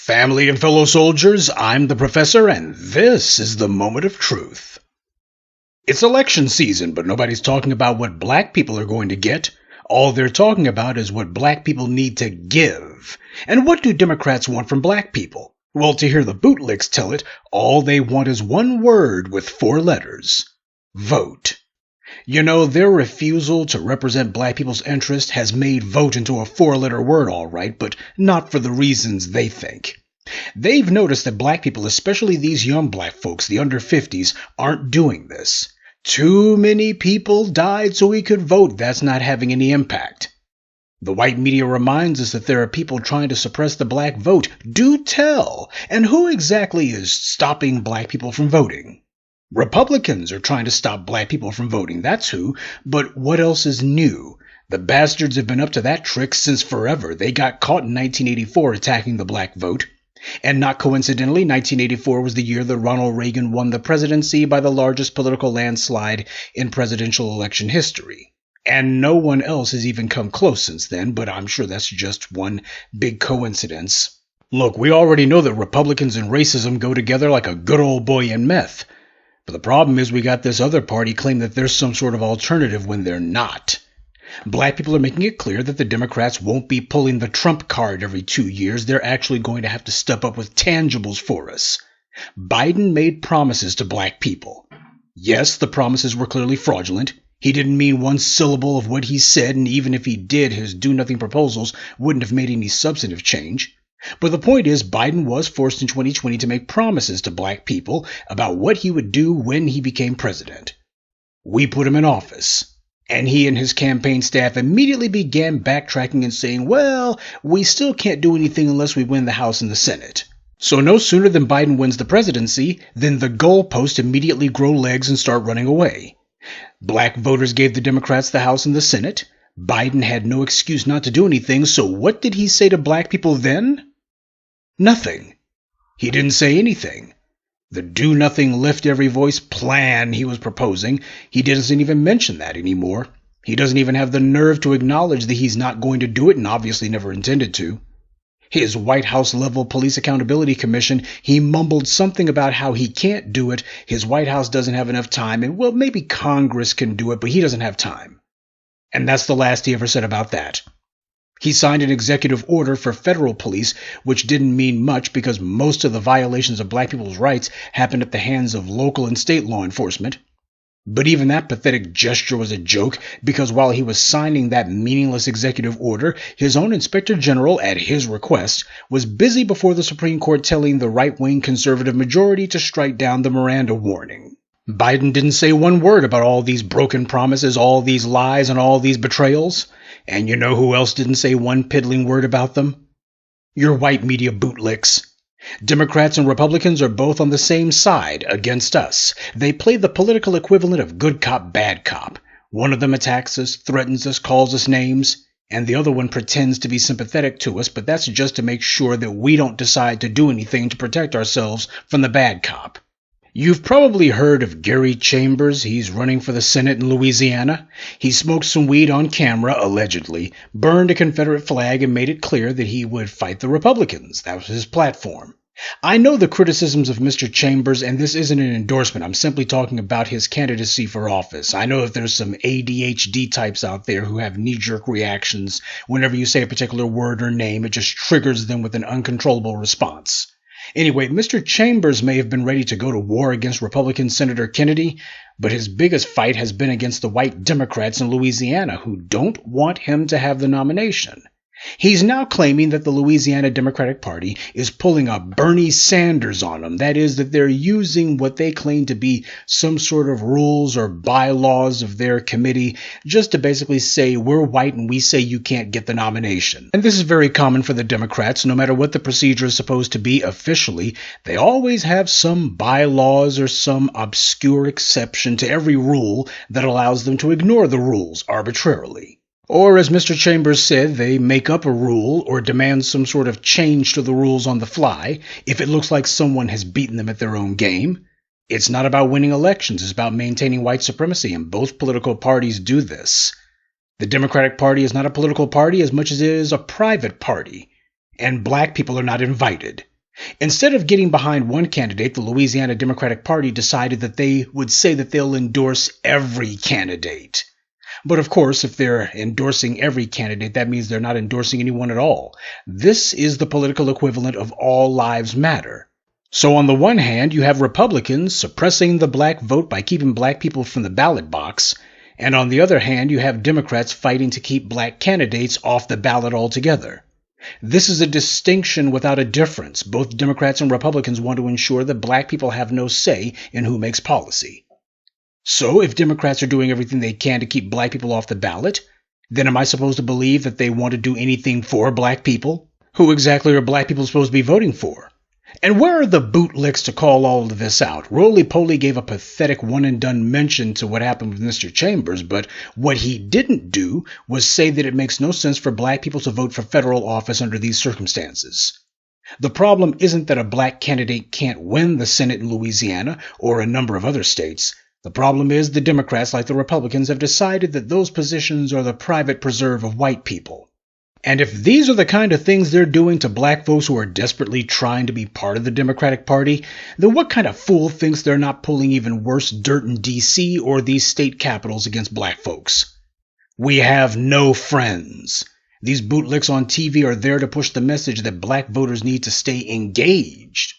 Family and fellow soldiers, I'm the professor, and this is the moment of truth. It's election season, but nobody's talking about what black people are going to get. All they're talking about is what black people need to give. And what do Democrats want from black people? Well, to hear the bootlicks tell it, all they want is one word with 4 letters. Vote. You know, their refusal to represent black people's interest has made vote into a 4-letter word all right, but not for the reasons they think. They've noticed that black people, especially these young black folks, the under 50s, aren't doing this. Too many people died so we could vote. That's not having any impact. The white media reminds us that there are people trying to suppress the black vote. Do tell! And who exactly is stopping black people from voting? Republicans are trying to stop black people from voting, that's who. But what else is new? The bastards have been up to that trick since forever. They got caught in 1984 attacking the black vote. And not coincidentally, 1984 was the year that Ronald Reagan won the presidency by the largest political landslide in presidential election history. And no one else has even come close since then, but I'm sure that's just one big coincidence. Look, we already know that Republicans and racism go together like a good old boy and meth. But the problem is we got this other party claim that there's some sort of alternative when they're not. Black people are making it clear that the Democrats won't be pulling the Trump card every 2 years. They're actually going to have to step up with tangibles for us. Biden made promises to black people. Yes, the promises were clearly fraudulent. He didn't mean one syllable of what he said, and even if he did, his do-nothing proposals wouldn't have made any substantive change. But the point is, Biden was forced in 2020 to make promises to black people about what he would do when he became president. We put him in office. And he and his campaign staff immediately began backtracking and saying, well, we still can't do anything unless we win the House and the Senate. So no sooner than Biden wins the presidency, than the goalposts immediately grow legs and start running away. Black voters gave the Democrats the House and the Senate. Biden had no excuse not to do anything, so what did he say to black people then? Nothing. He didn't say anything. The do-nothing, lift-every-voice plan he was proposing, he doesn't even mention that anymore. He doesn't even have the nerve to acknowledge that he's not going to do it and obviously never intended to. His White House-level Police Accountability Commission, he mumbled something about how he can't do it, his White House doesn't have enough time, and well, maybe Congress can do it, but he doesn't have time. And that's the last he ever said about that. He signed an executive order for federal police, which didn't mean much because most of the violations of black people's rights happened at the hands of local and state law enforcement. But even that pathetic gesture was a joke because while he was signing that meaningless executive order, his own inspector general, at his request, was busy before the Supreme Court telling the right-wing conservative majority to strike down the Miranda warning. Biden didn't say one word about all these broken promises, all these lies, and all these betrayals. And you know who else didn't say one piddling word about them? Your white media bootlicks. Democrats and Republicans are both on the same side against us. They play the political equivalent of good cop, bad cop. One of them attacks us, threatens us, calls us names, and the other one pretends to be sympathetic to us, but that's just to make sure that we don't decide to do anything to protect ourselves from the bad cop. You've probably heard of Gary Chambers. He's running for the Senate in Louisiana. He smoked some weed on camera, allegedly, burned a Confederate flag, and made it clear that he would fight the Republicans. That was his platform. I know the criticisms of Mr. Chambers, and this isn't an endorsement. I'm simply talking about his candidacy for office. I know that there's some ADHD types out there who have knee-jerk reactions. Whenever you say a particular word or name, it just triggers them with an uncontrollable response. Anyway, Mr. Chambers may have been ready to go to war against Republican Senator Kennedy, but his biggest fight has been against the white Democrats in Louisiana who don't want him to have the nomination. He's now claiming that the Louisiana Democratic Party is pulling a Bernie Sanders on him. That is, that they're using what they claim to be some sort of rules or bylaws of their committee just to basically say we're white and we say you can't get the nomination. And this is very common for the Democrats. No matter what the procedure is supposed to be officially, they always have some bylaws or some obscure exception to every rule that allows them to ignore the rules arbitrarily. Or, as Mr. Chambers said, they make up a rule or demand some sort of change to the rules on the fly if it looks like someone has beaten them at their own game. It's not about winning elections, it's about maintaining white supremacy, and both political parties do this. The Democratic Party is not a political party as much as it is a private party, and black people are not invited. Instead of getting behind one candidate, the Louisiana Democratic Party decided that they would say that they'll endorse every candidate. But of course, if they're endorsing every candidate, that means they're not endorsing anyone at all. This is the political equivalent of all lives matter. So on the one hand, you have Republicans suppressing the black vote by keeping black people from the ballot box, and on the other hand, you have Democrats fighting to keep black candidates off the ballot altogether. This is a distinction without a difference. Both Democrats and Republicans want to ensure that black people have no say in who makes policy. So if Democrats are doing everything they can to keep black people off the ballot, then am I supposed to believe that they want to do anything for black people? Who exactly are black people supposed to be voting for? And where are the bootlicks to call all of this out? Roly-Poly gave a pathetic one-and-done mention to what happened with Mr. Chambers, but what he didn't do was say that it makes no sense for black people to vote for federal office under these circumstances. The problem isn't that a black candidate can't win the Senate in Louisiana or a number of other states. The problem is the Democrats, like the Republicans, have decided that those positions are the private preserve of white people. And if these are the kind of things they're doing to black folks who are desperately trying to be part of the Democratic Party, then what kind of fool thinks they're not pulling even worse dirt in D.C. or these state capitals against black folks? We have no friends. These bootlicks on TV are there to push the message that black voters need to stay engaged.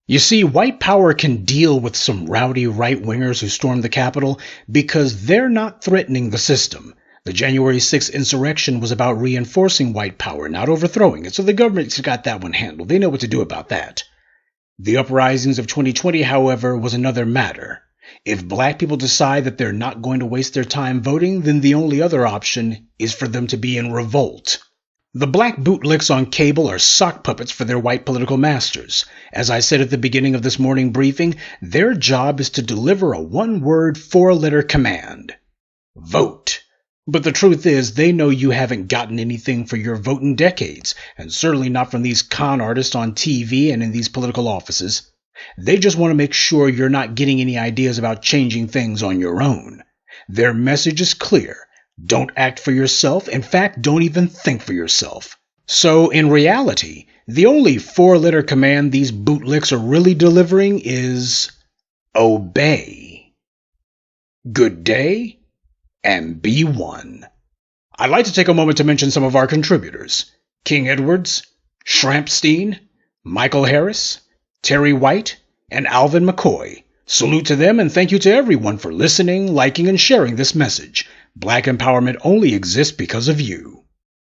You see, white power can deal with some rowdy right-wingers who storm the Capitol because they're not threatening the system. The January 6th insurrection was about reinforcing white power, not overthrowing it, so the government's got that one handled. They know what to do about that. The uprisings of 2020, however, was another matter. If black people decide that they're not going to waste their time voting, then the only other option is for them to be in revolt. The black bootlicks on cable are sock puppets for their white political masters. As I said at the beginning of this morning briefing, their job is to deliver a one-word, four-letter command. Vote. But the truth is, they know you haven't gotten anything for your vote in decades, and certainly not from these con artists on TV and in these political offices. They just want to make sure you're not getting any ideas about changing things on your own. Their message is clear. Don't act for yourself. In fact, don't even think for yourself. So, in reality, the only four-letter command these bootlicks are really delivering is obey. Good day. And be one. I'd like to take a moment to mention some of our contributors. King Edwards, Shrampstein, Michael Harris, Terry White, and Alvin McCoy. Salute to them and thank you to everyone for listening, liking, and sharing this message. Black empowerment only exists because of you.